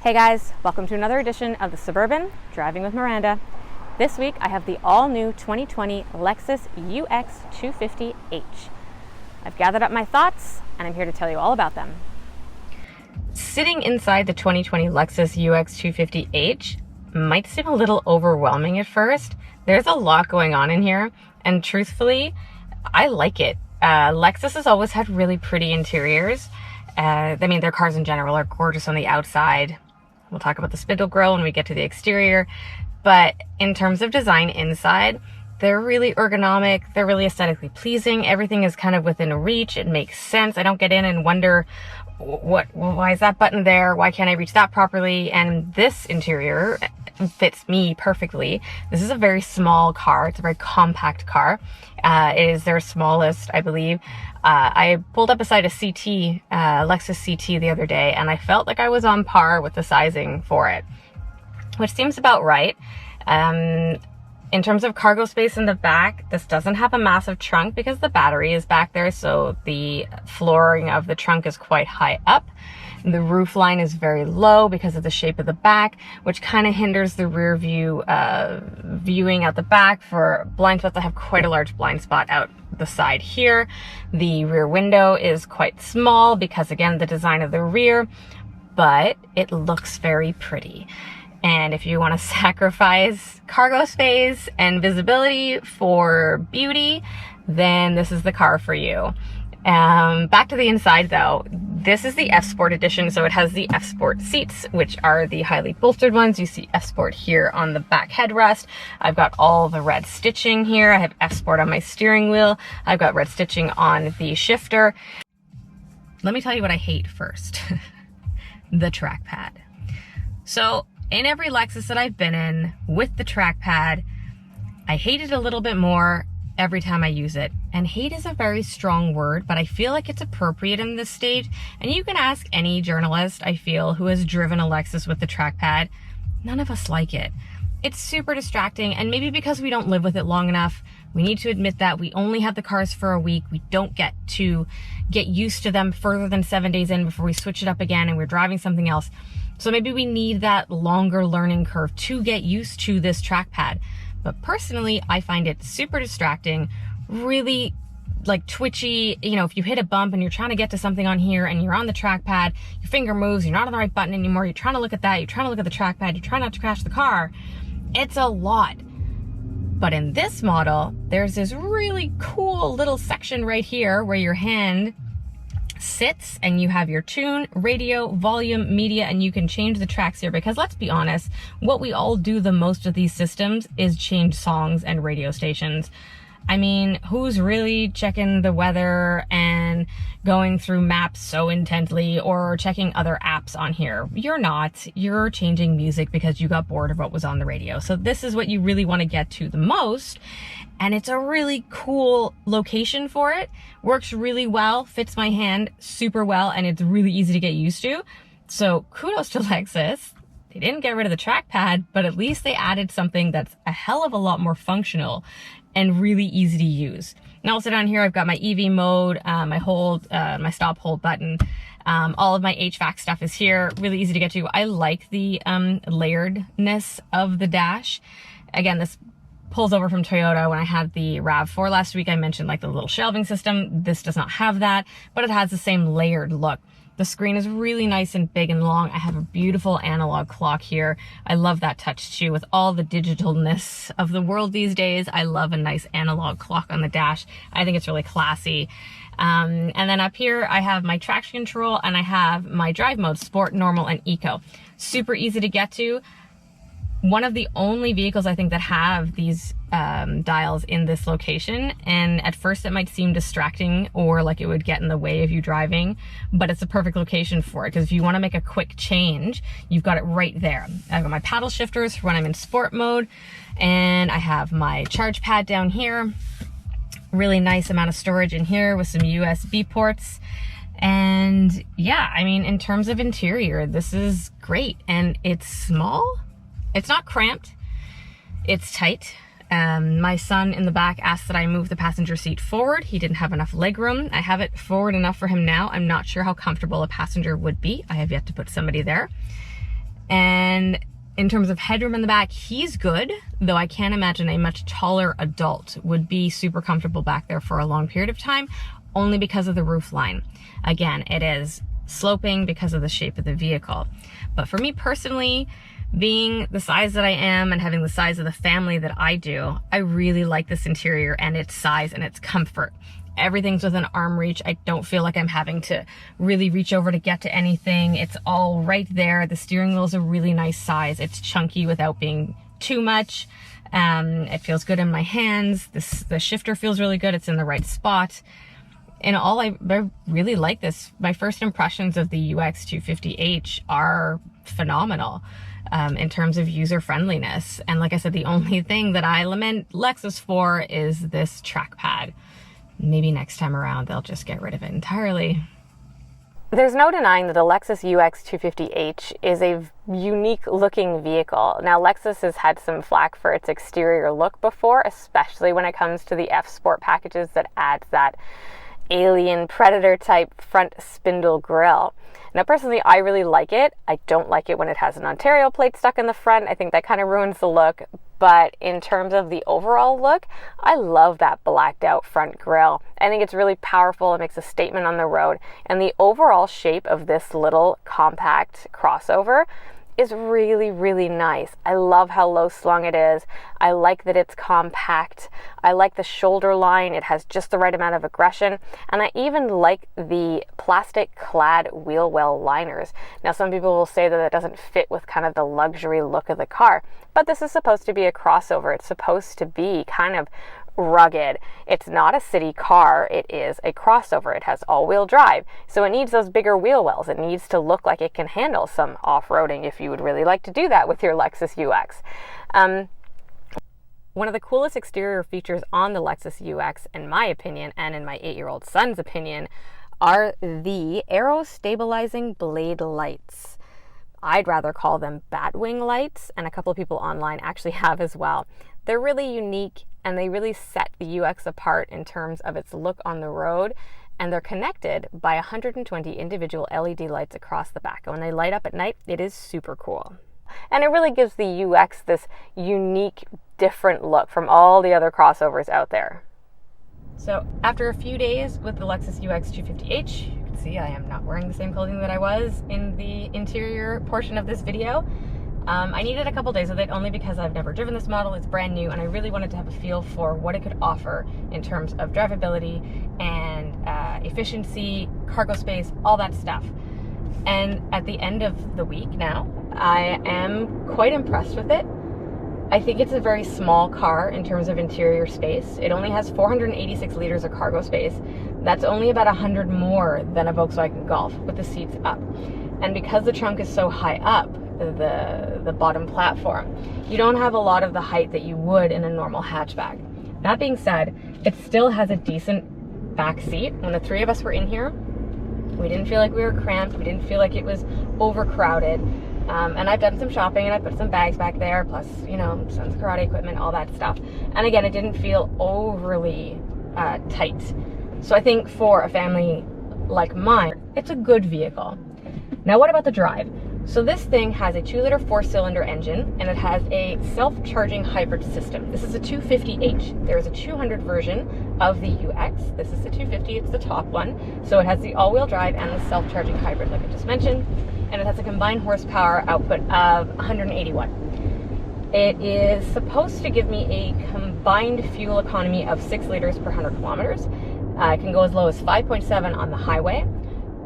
Hey guys, welcome to another edition of the Suburban Driving with Miranda. This week I have the all-new 2020 Lexus UX 250H. I've gathered up my thoughts and I'm here to tell you all about them. Sitting inside the 2020 Lexus UX 250H might seem a little overwhelming at first. There's a lot going on in here, and truthfully, I like it. Lexus has always had really pretty interiors. Their cars in general are gorgeous on the outside. We'll talk about the spindle grille when we get to the exterior. But in terms of design inside, they're really ergonomic. They're really aesthetically pleasing. Everything is kind of within reach. It makes sense. I don't get in and wonder, why is that button there? Why can't I reach that properly? And this interior fits me perfectly. This is a very small car. It's a very compact car. It is their smallest, I believe. I pulled up beside a CT, Lexus CT the other day, and I felt like I was on par with the sizing for it, which seems about right. In terms of cargo space in the back, this doesn't have a massive trunk because the battery is back there, so the flooring of the trunk is quite high up. The roof line is very low because of the shape of the back, which kind of hinders the rear view viewing out the back for blind spots. I have quite a large blind spot out the side here. The rear window is quite small because, again, the design of the rear, but it looks very pretty. And if you want to sacrifice cargo space and visibility for beauty, then this is the car for you. Back to the inside though, this is the F Sport edition, so it has the F Sport seats, which are the highly bolstered ones. You see F Sport here on the back headrest. I've got all the red stitching here. I have F Sport on my steering wheel. I've got red stitching on the shifter. Let me tell you what I hate first. The trackpad. So in every Lexus that I've been in with the trackpad, I hate it a little bit more every time I use it. And hate is a very strong word, but I feel like it's appropriate in this stage. And you can ask any journalist, I feel, who has driven a Lexus with the trackpad. None of us like it. It's super distracting, and maybe because we don't live with it long enough, we need to admit that we only have the cars for a week. We don't get to get used to them further than 7 days in before we switch it up again and we're driving something else. So maybe we need that longer learning curve to get used to this trackpad. But personally, I find it super distracting, really like twitchy. You know, if you hit a bump and you're trying to get to something on here and you're on the trackpad, your finger moves, you're not on the right button anymore, you're trying to look at that, you're trying to look at the trackpad, you're trying not to crash the car. It's a lot. But in this model, there's this really cool little section right here where your hand sits and you have your tune, radio, volume, media, and you can change the tracks here, because let's be honest, what we all do the most of these systems is change songs and radio stations. I mean, who's really checking the weather and going through maps so intently or checking other apps on here? You're not. You're changing music because you got bored of what was on the radio. So this is what you really want to get to the most. And it's a really cool location for it. Works really well, fits my hand super well, and it's really easy to get used to. So kudos to Lexus. They didn't get rid of the trackpad, but at least they added something that's a hell of a lot more functional and really easy to use. And also down here, I've got my EV mode, my stop hold button. All of my HVAC stuff is here, really easy to get to. I like the layeredness of the dash. Again, this pulls over from Toyota. When I had the RAV4 last week, I mentioned like the little shelving system. This does not have that, but it has the same layered look. The screen is really nice and big and long. I have a beautiful analog clock here. I love that touch too. With all the digitalness of the world these days, I love a nice analog clock on the dash. I think it's really classy. And then up here, I have my traction control and I have my drive modes, sport, normal, and eco. Super easy to get to. One of the only vehicles I think that have these dials in this location, and at first it might seem distracting or like it would get in the way of you driving, but it's a perfect location for it, because if you want to make a quick change, you've got it right there. I've got my paddle shifters for when I'm in sport mode, and I have my charge pad down here. Really nice amount of storage in here with some USB ports. And yeah, I mean, in terms of interior, this is great, and it's small. It's not cramped, it's tight. My son in the back asked that I move the passenger seat forward. He didn't have enough leg room. I have it forward enough for him now. I'm not sure how comfortable a passenger would be. I have yet to put somebody there. And in terms of headroom in the back, he's good, though I can't imagine a much taller adult would be super comfortable back there for a long period of time, only because of the roof line. Again, it is sloping because of the shape of the vehicle. But for me personally, being the size that I am and having the size of the family that I do, I really like this interior and its size and its comfort. Everything's within arm reach. I don't feel like I'm having to really reach over to get to anything. It's all right there. The steering wheel is a really nice size. It's chunky without being too much. It feels good in my hands. The shifter feels really good. It's in the right spot. In all, I really like this. My first impressions of the UX 250H are phenomenal in terms of user friendliness. And like I said, the only thing that I lament Lexus for is this trackpad. Maybe next time around they'll just get rid of it entirely. There's no denying that the Lexus UX 250H is a unique looking vehicle. Now, Lexus has had some flack for its exterior look before, especially when it comes to the F Sport packages that adds that alien predator type front spindle grille. Now, personally, I really like it. I don't like it when it has an Ontario plate stuck in the front. I think that kind of ruins the look. But in terms of the overall look, I love that blacked out front grille. I think it's really powerful. It makes a statement on the road. And the overall shape of this little compact crossover is really, really nice. I love how low slung it is. I like that it's compact. I like the shoulder line. It has just the right amount of aggression. And I even like the plastic clad wheel well liners. Now, some people will say that it doesn't fit with kind of the luxury look of the car, but this is supposed to be a crossover. It's supposed to be kind of rugged. It's not a city car, it is a crossover. It has all-wheel drive, so it needs those bigger wheel wells. It needs to look like it can handle some off-roading if you would really like to do that with your Lexus UX. One of the coolest exterior features on the Lexus UX, in my opinion, and in my 8-year-old son's opinion, are the aero stabilizing blade lights. I'd rather call them Batwing lights, and a couple of people online actually have as well. They're really unique and they really set the UX apart in terms of its look on the road, and they're connected by 120 individual LED lights across the back. And when they light up at night, it is super cool. And it really gives the UX this unique, different look from all the other crossovers out there. So after a few days with the Lexus UX 250H, you can see I am not wearing the same clothing that I was in the interior portion of this video. I needed a couple days with it only because I've never driven this model. It's brand new and I really wanted to have a feel for what it could offer in terms of drivability and efficiency, cargo space, all that stuff. And at the end of the week now, I am quite impressed with it. I think it's a very small car in terms of interior space. It only has 486 liters of cargo space. That's only about 100 more than a Volkswagen Golf with the seats up. And because the trunk is so high up, the bottom platform, you don't have a lot of the height that you would in a normal hatchback. That being said, it still has a decent back seat. When the three of us were in here, we didn't feel like we were cramped. We didn't feel like it was overcrowded. And I've done some shopping and I put some bags back there, plus, you know, son's karate equipment, all that stuff. And again, it didn't feel overly tight. So I think for a family like mine, it's a good vehicle. Now, what about the drive? So this thing has a 2-liter 4-cylinder engine and it has a self-charging hybrid system. This is a 250H. There is a 200 version of the UX. This is the 250, it's the top one. So it has the all-wheel drive and the self-charging hybrid like I just mentioned. And it has a combined horsepower output of 181. It is supposed to give me a combined fuel economy of 6 liters per 100 kilometers. It can go as low as 5.7 on the highway.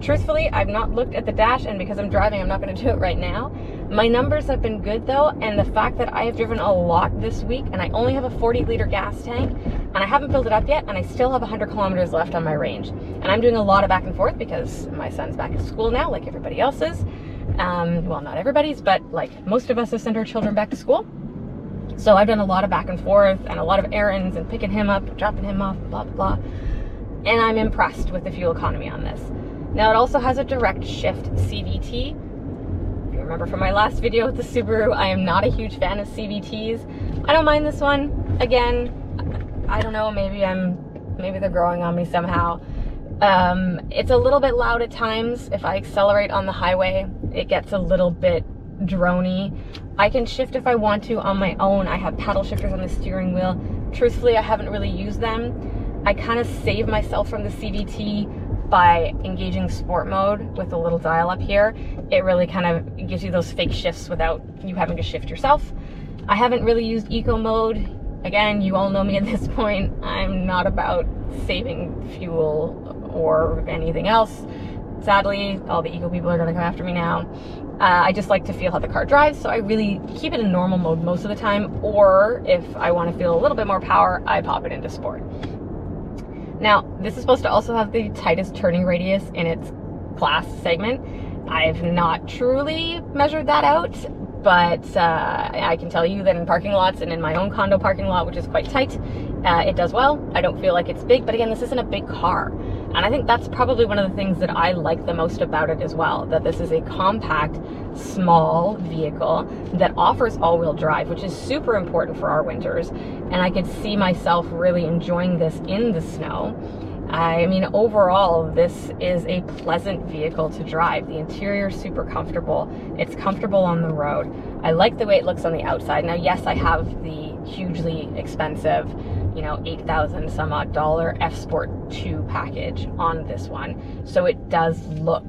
Truthfully, I've not looked at the dash, and because I'm driving, I'm not going to do it right now. My numbers have been good though, and the fact that I have driven a lot this week, and I only have a 40-liter gas tank, and I haven't filled it up yet, and I still have 100 kilometers left on my range. And I'm doing a lot of back and forth because my son's back at school now, like everybody else is. Well, not everybody's, but like most of us have sent our children back to school. So I've done a lot of back and forth and a lot of errands and picking him up, dropping him off, blah, blah, blah. And I'm impressed with the fuel economy on this. Now, it also has a direct shift CVT. If you remember from my last video with the Subaru, I am not a huge fan of CVTs. I don't mind this one. Again, I don't know, maybe they're growing on me somehow. It's a little bit loud at times. If I accelerate on the highway, it gets a little bit droney. I can shift if I want to on my own. I have paddle shifters on the steering wheel. Truthfully, I haven't really used them. I kind of save myself from the CVT by engaging sport mode with the little dial up here. It really kind of gives you those fake shifts without you having to shift yourself. I haven't really used eco mode. Again, you all know me at this point. I'm not about saving fuel or anything else. Sadly, all the eco people are gonna come after me now. I just like to feel how the car drives, so I really keep it in normal mode most of the time, or if I wanna feel a little bit more power, I pop it into sport. Now, this is supposed to also have the tightest turning radius in its class segment. I've not truly measured that out, but I can tell you that in parking lots and in my own condo parking lot, which is quite tight, it does well. I don't feel like it's big, but again, this isn't a big car. And I think that's probably one of the things that I like the most about it as well, that this is a compact, small vehicle that offers all-wheel drive, which is super important for our winters. And I could see myself really enjoying this in the snow. I mean, overall, this is a pleasant vehicle to drive. The interior is super comfortable. It's comfortable on the road. I like the way it looks on the outside. Now, yes, I have the hugely expensive, you know, $8,000 some odd F Sport 2 package on this one. So it does look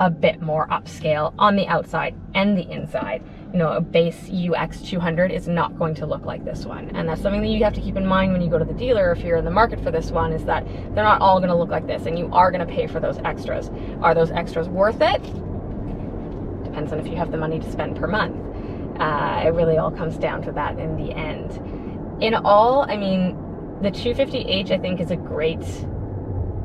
a bit more upscale on the outside and the inside. You know, a base UX 200 is not going to look like this one. And that's something that you have to keep in mind when you go to the dealer if you're in the market for this one, is that they're not all gonna look like this, and you are gonna pay for those extras. Are those extras worth it? Depends on if you have the money to spend per month. It really all comes down to that in the end. In all, I mean, the 250H I think is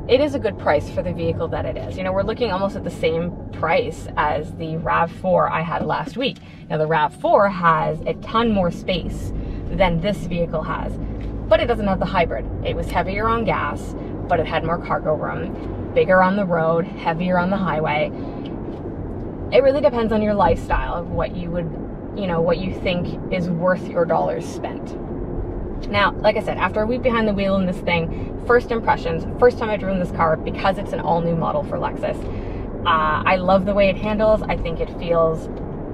it is a good price for the vehicle that it is. You know, we're looking almost at the same price as the RAV4 I had last week. Now the RAV4 has a ton more space than this vehicle has, but it doesn't have the hybrid. It was heavier on gas, but it had more cargo room, bigger on the road, heavier on the highway. It really depends on your lifestyle of what you would, you know, what you think is worth your dollars spent. Now, like I said, after a week behind the wheel in this thing, first impressions, first time I've driven this car because it's an all-new model for Lexus. I love the way it handles. I think it feels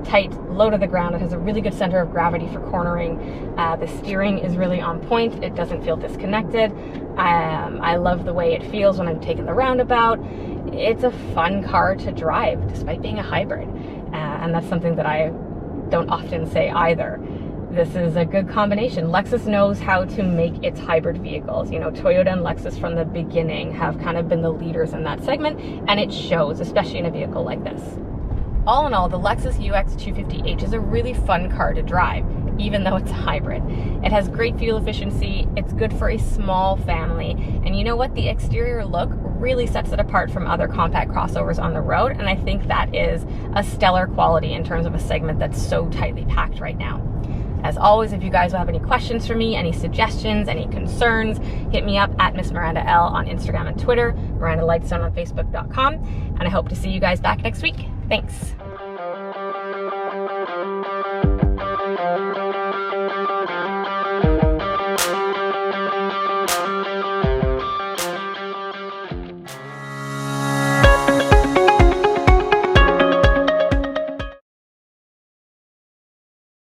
tight, low to the ground. It has a really good center of gravity for cornering. The steering is really on point. It doesn't feel disconnected. I love the way it feels when I'm taking the roundabout. It's a fun car to drive, despite being a hybrid. And that's something that I don't often say either. This is a good combination. Lexus knows how to make its hybrid vehicles. You know, Toyota and Lexus from the beginning have kind of been the leaders in that segment, and it shows, especially in a vehicle like this. All in all, the Lexus UX 250H is a really fun car to drive, even though it's a hybrid. It has great fuel efficiency, it's good for a small family, and you know what? The exterior look really sets it apart from other compact crossovers on the road, and I think that is a stellar quality in terms of a segment that's so tightly packed right now. As always, if you guys have any questions for me, any suggestions, any concerns, hit me up at Miss Miranda L on Instagram and Twitter, Miranda Lightstone on Facebook.com, and I hope to see you guys back next week. Thanks.